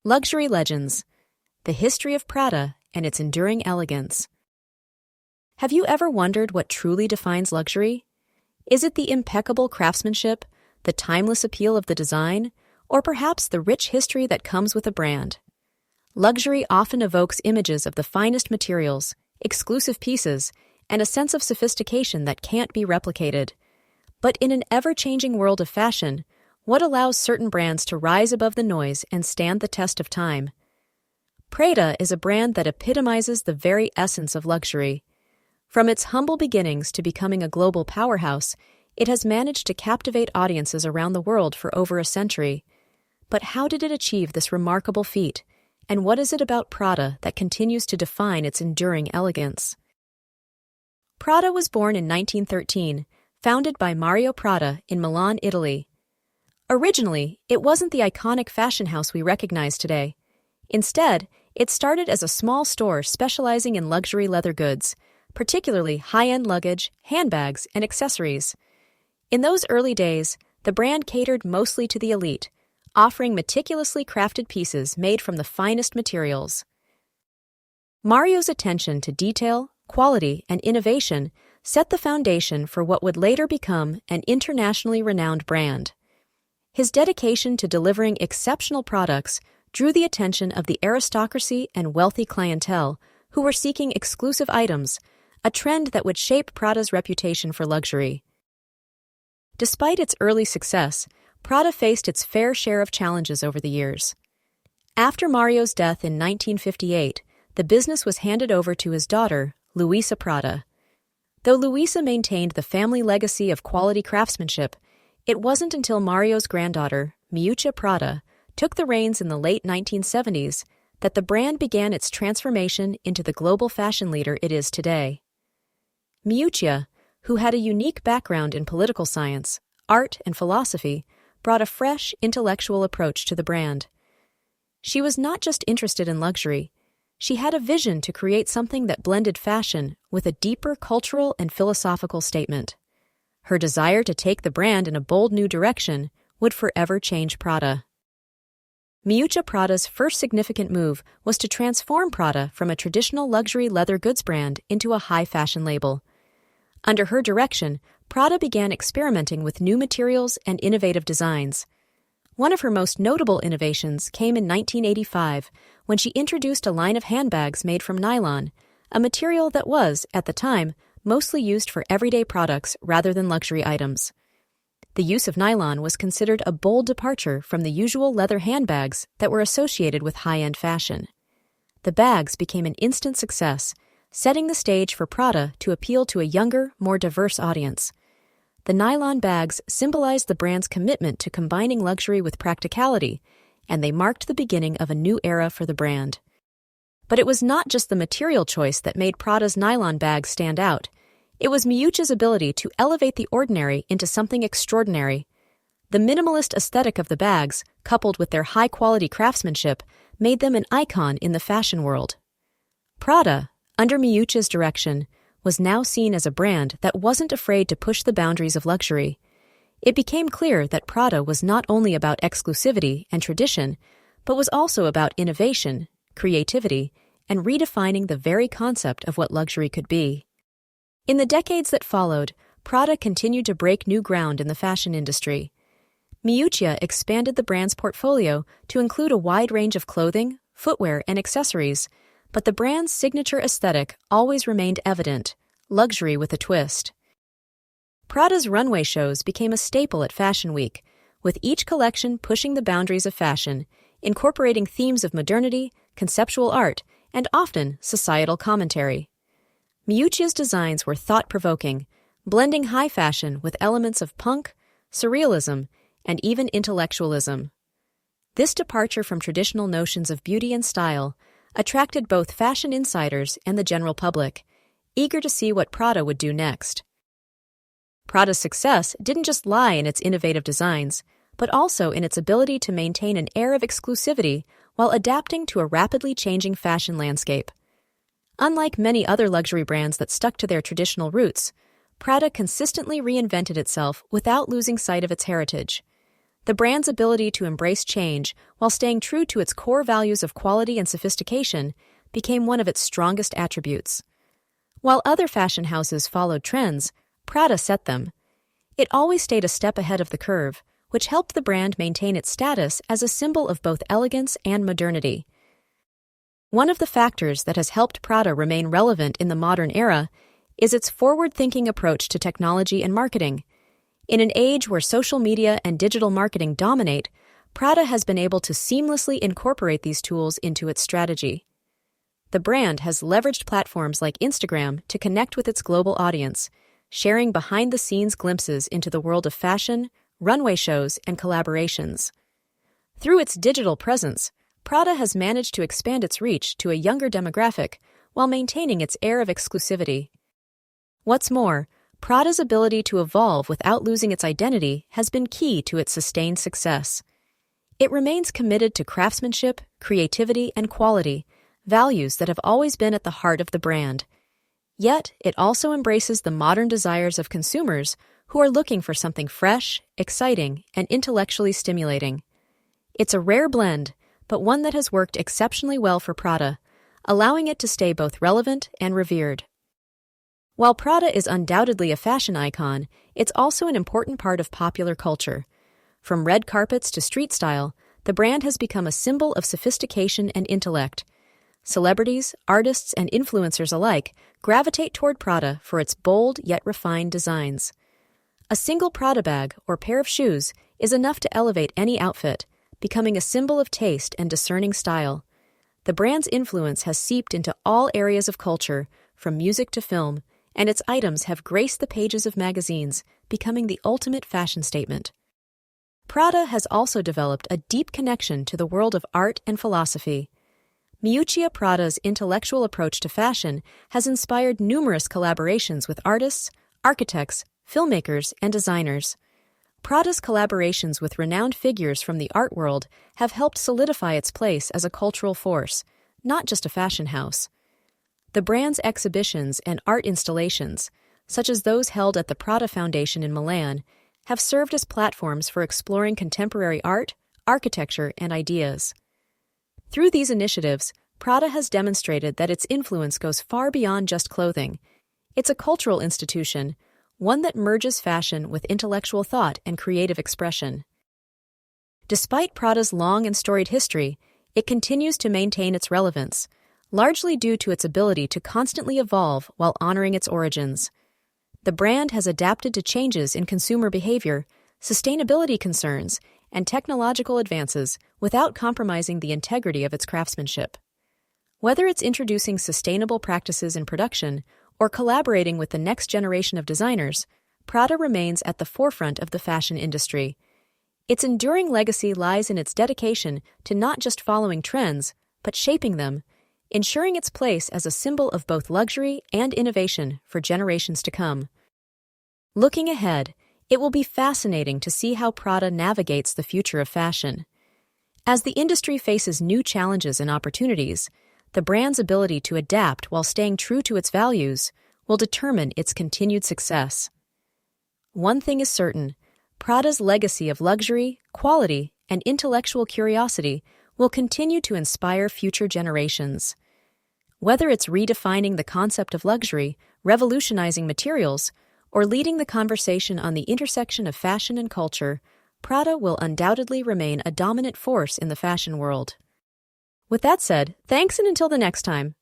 Luxury Legends: The History of Prada and Its Enduring Elegance. Have you ever wondered what truly defines luxury? Is it the impeccable craftsmanship, the timeless appeal of the design, or perhaps the rich history that comes with a brand? Luxury often evokes images of the finest materials, exclusive pieces, and a sense of sophistication that can't be replicated. But in an ever-changing world of fashion, what allows certain brands to rise above the noise and stand the test of time? Prada is a brand that epitomizes the very essence of luxury. From its humble beginnings to becoming a global powerhouse, it has managed to captivate audiences around the world for over a century. But how did it achieve this remarkable feat? And what is it about Prada that continues to define its enduring elegance? Prada was born in 1913, founded by Mario Prada in Milan, Italy. Originally, it wasn't the iconic fashion house we recognize today. Instead, it started as a small store specializing in luxury leather goods, particularly high-end luggage, handbags, and accessories. In those early days, the brand catered mostly to the elite, offering meticulously crafted pieces made from the finest materials. Mario's attention to detail, quality, and innovation set the foundation for what would later become an internationally renowned brand. His dedication to delivering exceptional products drew the attention of the aristocracy and wealthy clientele who were seeking exclusive items, a trend that would shape Prada's reputation for luxury. Despite its early success, Prada faced its fair share of challenges over the years. After Mario's death in 1958, the business was handed over to his daughter, Miuccia Prada. Though Miuccia maintained the family legacy of quality craftsmanship, it wasn't until Mario's granddaughter, Miuccia Prada, took the reins in the late 1970s that the brand began its transformation into the global fashion leader it is today. Miuccia, who had a unique background in political science, art, and philosophy, brought a fresh, intellectual approach to the brand. She was not just interested in luxury. She had a vision to create something that blended fashion with a deeper cultural and philosophical statement. Her desire to take the brand in a bold new direction would forever change Prada. Miuccia Prada's first significant move was to transform Prada from a traditional luxury leather goods brand into a high-fashion label. Under her direction, Prada began experimenting with new materials and innovative designs. One of her most notable innovations came in 1985 when she introduced a line of handbags made from nylon, a material that was, at the time, mostly used for everyday products rather than luxury items. The use of nylon was considered a bold departure from the usual leather handbags that were associated with high-end fashion. The bags became an instant success, setting the stage for Prada to appeal to a younger, more diverse audience. The nylon bags symbolized the brand's commitment to combining luxury with practicality, and they marked the beginning of a new era for the brand. But it was not just the material choice that made Prada's nylon bags stand out. It was Miuccia's ability to elevate the ordinary into something extraordinary. The minimalist aesthetic of the bags, coupled with their high-quality craftsmanship, made them an icon in the fashion world. Prada, under Miuccia's direction, was now seen as a brand that wasn't afraid to push the boundaries of luxury. It became clear that Prada was not only about exclusivity and tradition, but was also about innovation, creativity, and redefining the very concept of what luxury could be. In the decades that followed, Prada continued to break new ground in the fashion industry. Miuccia expanded the brand's portfolio to include a wide range of clothing, footwear, and accessories, but the brand's signature aesthetic always remained evident: luxury with a twist. Prada's runway shows became a staple at Fashion Week, with each collection pushing the boundaries of fashion, incorporating themes of modernity, conceptual art, and often societal commentary. Miuccia's designs were thought-provoking, blending high fashion with elements of punk, surrealism, and even intellectualism. This departure from traditional notions of beauty and style attracted both fashion insiders and the general public, eager to see what Prada would do next. Prada's success didn't just lie in its innovative designs, but also in its ability to maintain an air of exclusivity while adapting to a rapidly changing fashion landscape. Unlike many other luxury brands that stuck to their traditional roots, Prada consistently reinvented itself without losing sight of its heritage. The brand's ability to embrace change while staying true to its core values of quality and sophistication became one of its strongest attributes. While other fashion houses followed trends, Prada set them. It always stayed a step ahead of the curve, which helped the brand maintain its status as a symbol of both elegance and modernity. One of the factors that has helped Prada remain relevant in the modern era is its forward-thinking approach to technology and marketing. In an age where social media and digital marketing dominate, Prada has been able to seamlessly incorporate these tools into its strategy. The brand has leveraged platforms like Instagram to connect with its global audience, sharing behind-the-scenes glimpses into the world of fashion, runway shows, and collaborations. Through its digital presence, Prada has managed to expand its reach to a younger demographic while maintaining its air of exclusivity. What's more, Prada's ability to evolve without losing its identity has been key to its sustained success. It remains committed to craftsmanship, creativity, and quality, values that have always been at the heart of the brand. Yet, it also embraces the modern desires of consumers who are looking for something fresh, exciting, and intellectually stimulating. It's a rare blend, but one that has worked exceptionally well for Prada, allowing it to stay both relevant and revered. While Prada is undoubtedly a fashion icon, it's also an important part of popular culture. From red carpets to street style, the brand has become a symbol of sophistication and intellect. Celebrities, artists, and influencers alike gravitate toward Prada for its bold yet refined designs. A single Prada bag or pair of shoes is enough to elevate any outfit, becoming a symbol of taste and discerning style. The brand's influence has seeped into all areas of culture, from music to film, and its items have graced the pages of magazines, becoming the ultimate fashion statement. Prada has also developed a deep connection to the world of art and philosophy. Miuccia Prada's intellectual approach to fashion has inspired numerous collaborations with artists, architects, filmmakers, and designers. Prada's collaborations with renowned figures from the art world have helped solidify its place as a cultural force, not just a fashion house. The brand's exhibitions and art installations, such as those held at the Prada Foundation in Milan, have served as platforms for exploring contemporary art, architecture, and ideas. Through these initiatives, Prada has demonstrated that its influence goes far beyond just clothing. It's a cultural institution, one that merges fashion with intellectual thought and creative expression. Despite Prada's long and storied history, it continues to maintain its relevance, largely due to its ability to constantly evolve while honoring its origins. The brand has adapted to changes in consumer behavior, sustainability concerns, and technological advances without compromising the integrity of its craftsmanship. Whether it's introducing sustainable practices in production or collaborating with the next generation of designers, Prada remains at the forefront of the fashion industry. Its enduring legacy lies in its dedication to not just following trends, but shaping them, ensuring its place as a symbol of both luxury and innovation for generations to come. Looking ahead, it will be fascinating to see how Prada navigates the future of fashion. As the industry faces new challenges and opportunities, the brand's ability to adapt while staying true to its values will determine its continued success. One thing is certain, Prada's legacy of luxury, quality, and intellectual curiosity will continue to inspire future generations. Whether it's redefining the concept of luxury, revolutionizing materials, or leading the conversation on the intersection of fashion and culture, Prada will undoubtedly remain a dominant force in the fashion world. With that said, thanks and until the next time.